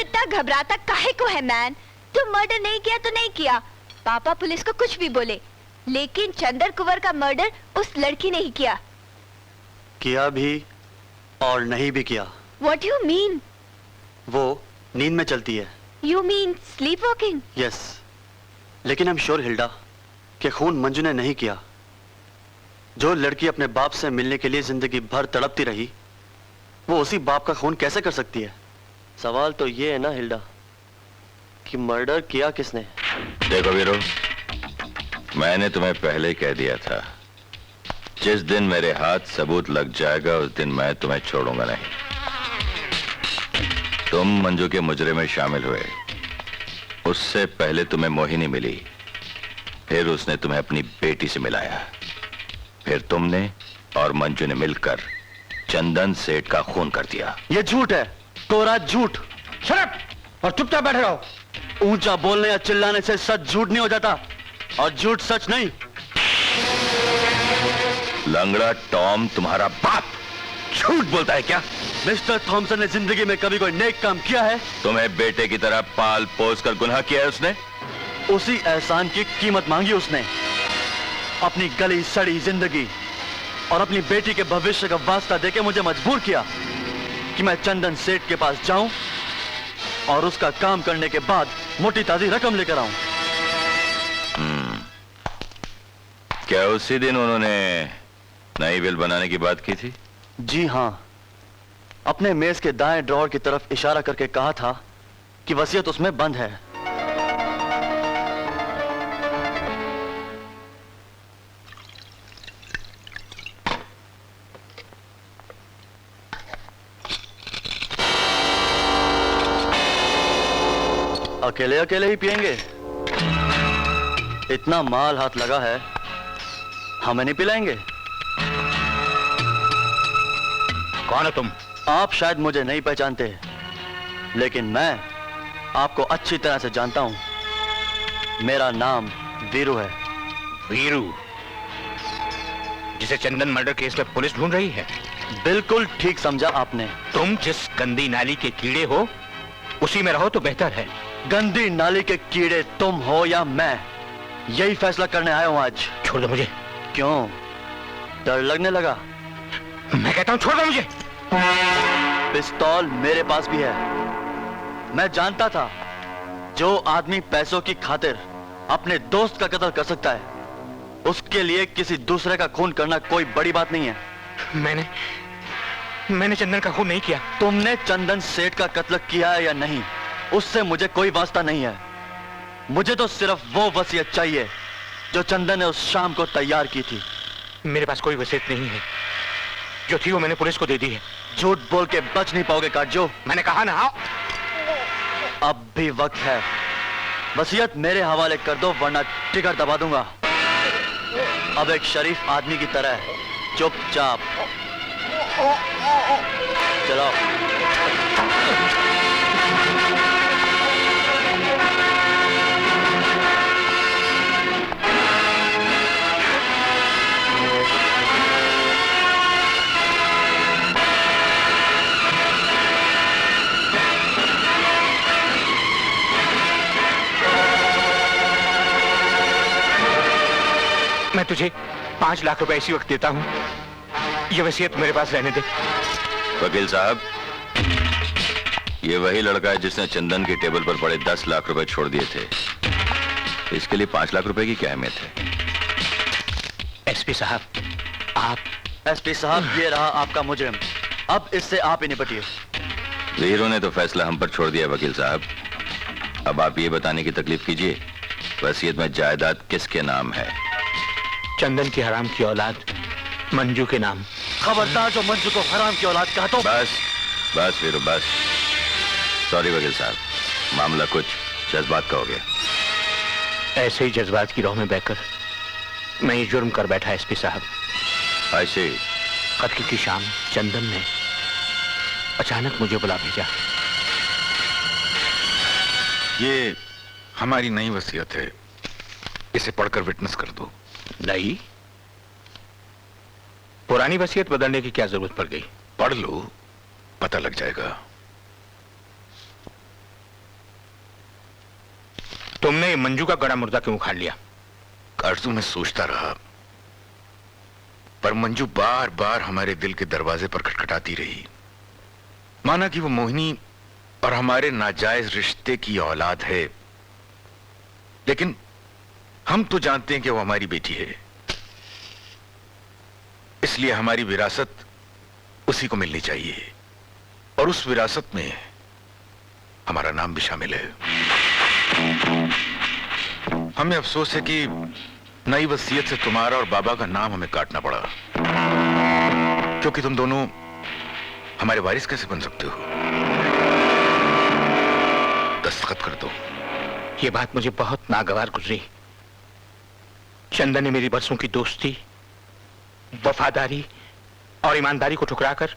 इतना घबराता काहे को है मैन? तुम मर्डर नहीं किया तो नहीं किया, पापा पुलिस को कुछ भी बोले, लेकिन चंदन कुंवर का मर्डर उस लड़की ने ही किया। किया भी और नहीं भी किया। What you mean? वो नींद में चलती है। You mean sleepwalking? Yes. लेकिन I'm sure हिल्डा कि खून मंजू ने नहीं किया। जो लड़की अपने बाप से मिलने के लिए जिंदगी भर तड़पती रही, वो उसी बाप का खून कैसे कर सकती है? सवाल तो ये है ना हिल्डा कि मर्डर किया किसने? देखो वीरू, मैंने तुम्हें पहले कह दिया था, जिस दिन मेरे हाथ सबूत लग जाएगा उस दिन मैं तुम्हें छोड़ूंगा नहीं। तुम मंजू के मुजरे में शामिल हुए, उससे पहले तुम्हें मोहिनी मिली, फिर उसने तुम्हें अपनी बेटी से मिलाया, फिर तुमने और मंजू ने मिलकर चंदन सेठ का खून कर दिया। ये झूठ है, कोरा झूठ। शट अप और चुपचाप बैठे रहो। ऊंचा बोलने या चिल्लाने से सच झूठ नहीं हो जाता, और झूठ सच नहीं। लंगड़ा टॉम तुम्हारा बाप झूठ बोलता है क्या? मिस्टर थॉमसन ने जिंदगी में कभी कोई नेक काम किया है? तुम्हें बेटे की तरह पाल पोस कर गुनाह किया है उसने? उसी एहसान की कीमत मांगी उसने। अपनी गली सड़ी जिंदगी और अपनी बेटी के भविष्य का वास्ता देके मुझे मजबूर किया कि मैं चंदन सेठ के पास जाऊं और उसका काम करने के बाद मोटी ताजी रकम लेकर आऊं। क्या उसी दिन उन्होंने नई विल बनाने की बात की थी? जी हां, अपने मेज के दाएं ड्रॉर की तरफ इशारा करके कहा था कि वसीयत उसमें बंद है। अकेले अकेले ही पिएंगे? इतना माल हाथ लगा है, हमें नहीं पिलाएंगे? कौन हो तुम? आप शायद मुझे नहीं पहचानते, लेकिन मैं आपको अच्छी तरह से जानता हूं। मेरा नाम वीरू है। वीरू, जिसे चंदन मर्डर केस में पुलिस ढूंढ रही है? बिल्कुल ठीक समझा आपने। तुम जिस गंदी नाली के कीड़े हो उसी में रहो तो बेहतर है। गंदी नाली के कीड़े तुम हो या मैं, यही फैसला करने आया हूं आज। छोड़ दो मुझे। क्यों, डर लगने लगा? मैं कहता हूं छोड़ दो मुझे। पिस्तौल मेरे पास भी है। मैं जानता था जो आदमी पैसों की खातिर अपने दोस्त का कत्ल कर सकता है, उसके लिए किसी दूसरे का खून करना कोई बड़ी बात नहीं है। मैंने चंदन का खून नहीं किया। तुमने चंदन सेठ का कत्ल किया है या नहीं, उससे मुझे कोई वास्ता नहीं है। मुझे तो सिर्फ वो वसीयत चाहिए जो चंदन ने उस शाम को तैयार की थी। मेरे पास कोई वसीयत नहीं है, जो थी वो मैंने पुलिस को दे दी है। झूठ बोल के बच नहीं पाओगे काटजो। मैंने कहा ना। अब भी वक्त है, वसीयत मेरे हवाले कर दो वरना टिकट दबा दूंगा। अब एक शरीफ आदमी की तरह चुपचाप चलो। मैं तुझे 5 लाख रुपए इसी वक्त देता हूं, ये वसीयत मेरे पास रहने दे। वकील साहब, ये वही लड़का है जिसने चंदन की टेबल पर पड़े 10 लाख रुपए छोड़ दिए थे। इसके लिए 5 लाख रुपए की क्या अहमियत है? एसपी साहब, आप। एसपी साहब, ये रहा आपका मुजरिम, अब इससे आप ही निपटिए। वीरू ने तो फैसला हम पर छोड़ दिया वकील साहब, अब आप ये बताने की तकलीफ कीजिए, वसीयत में जायदाद किसके नाम है? चंदन की हराम की औलाद मंजू के नाम। खबरदार जो मंजू को हराम की औलाद कहा तो। बस बस वीरू बस। सॉरी वकील साहब, मामला कुछ जज्बात का हो गया। ऐसे ही जज्बात की राह में बहकर मैं ये जुर्म कर बैठा एसपी साहब। ऐसे कत्ल की शाम चंदन ने अचानक मुझे बुला भेजा। ये हमारी नई वसीयत है, इसे पढ़कर विटनेस कर दो। नहीं, पुरानी वसीयत बदलने की क्या जरूरत पड़ गई? पढ़ लो, पता लग जाएगा। तुमने मंजू का गड़ा मुर्दा क्यों उखाड़ लिया? आरजू में सोचता रहा, पर मंजू बार बार हमारे दिल के दरवाजे पर खटखटाती रही। माना कि वो मोहिनी और हमारे नाजायज रिश्ते की औलाद है, लेकिन हम तो जानते हैं कि वो हमारी बेटी है, इसलिए हमारी विरासत उसी को मिलनी चाहिए, और उस विरासत में हमारा नाम भी शामिल है। हमें अफसोस है कि नई वसीयत से तुम्हारा और बाबा का नाम हमें काटना पड़ा, क्योंकि तुम दोनों हमारे वारिस कैसे बन सकते हो? दस्तखत कर दो। ये बात मुझे बहुत नागवार गुजरी। चंदन ने मेरी बरसों की दोस्ती, वफादारी और ईमानदारी को ठुकराकर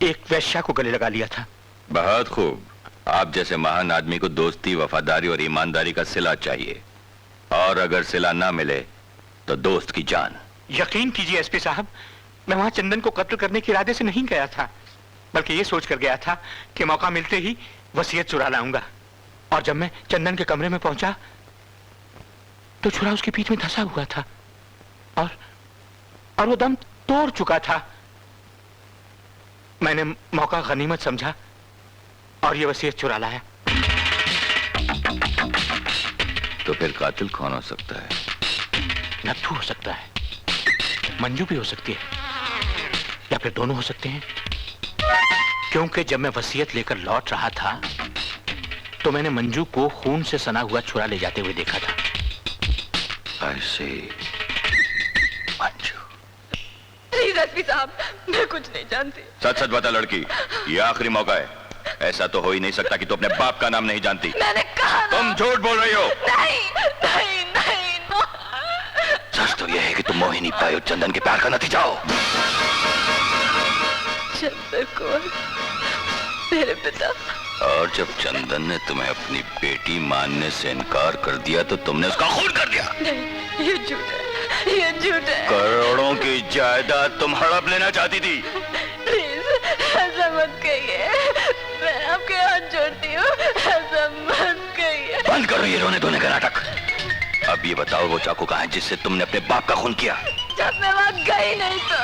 एक वेश्या को गले लगा लिया था। बहुत खूब। आप जैसे महान आदमी को दोस्ती, वफादारी और ईमानदारी का सिला चाहिए, और अगर सिला ना मिले तो दोस्त की जान। यकीन कीजिए एसपी साहब, मैं वहां चंदन को कत्ल करने के इरादे से नहीं गया था, बल्कि ये सोच कर गया था कि मौका मिलते ही वसीयत चुरा लाऊंगा। और जब मैं चंदन के कमरे में पहुंचा तो छुरा उसकी पीठ में धंसा हुआ था और वो दम तोड़ चुका था। मैंने मौका गनीमत समझा और ये वसीयत चुरा लाया। तो फिर कातिल कौन हो सकता है? नत्थू हो सकता है, मंजू भी हो सकती है, या फिर दोनों हो सकते हैं। क्योंकि जब मैं वसीयत लेकर लौट रहा था तो मैंने मंजू को खून से सना हुआ छुरा ले जाते हुए देखा था। ऐसे मंजू। प्लीज एसपी साहब, मैं कुछ नहीं जानती। सच सच बता लड़की, ये आखिरी मौका है। ऐसा तो हो ही नहीं सकता कि तू अपने बाप का नाम नहीं जानती। मैंने कहा ना। तुम झूठ बोल रही हो। नहीं नहीं नहीं no। सच तो यह है कि तुम मोहिनी पाई और चंदन के प्यार का नतीजा हो। चंदन कुंवर मेरे पिता। और जब चंदन ने तुम्हें अपनी बेटी मानने से इनकार कर दिया तो तुमने उसका खून कर दिया। नहीं, ये झूठ है, ये झूठ है। करोड़ों की जायदाद तुम हड़प लेना चाहती थी। प्लीज ऐसा मत कहिए, मैं आपके हाथ जोड़ती हूँ, ऐसा मत कहिए। बंद करो ये रोने धोने का नाटक। अब ये बताओ वो चाकू कहाँ है जिससे तुमने अपने बाप का खून किया? जब मैं वहां गई नहीं तो।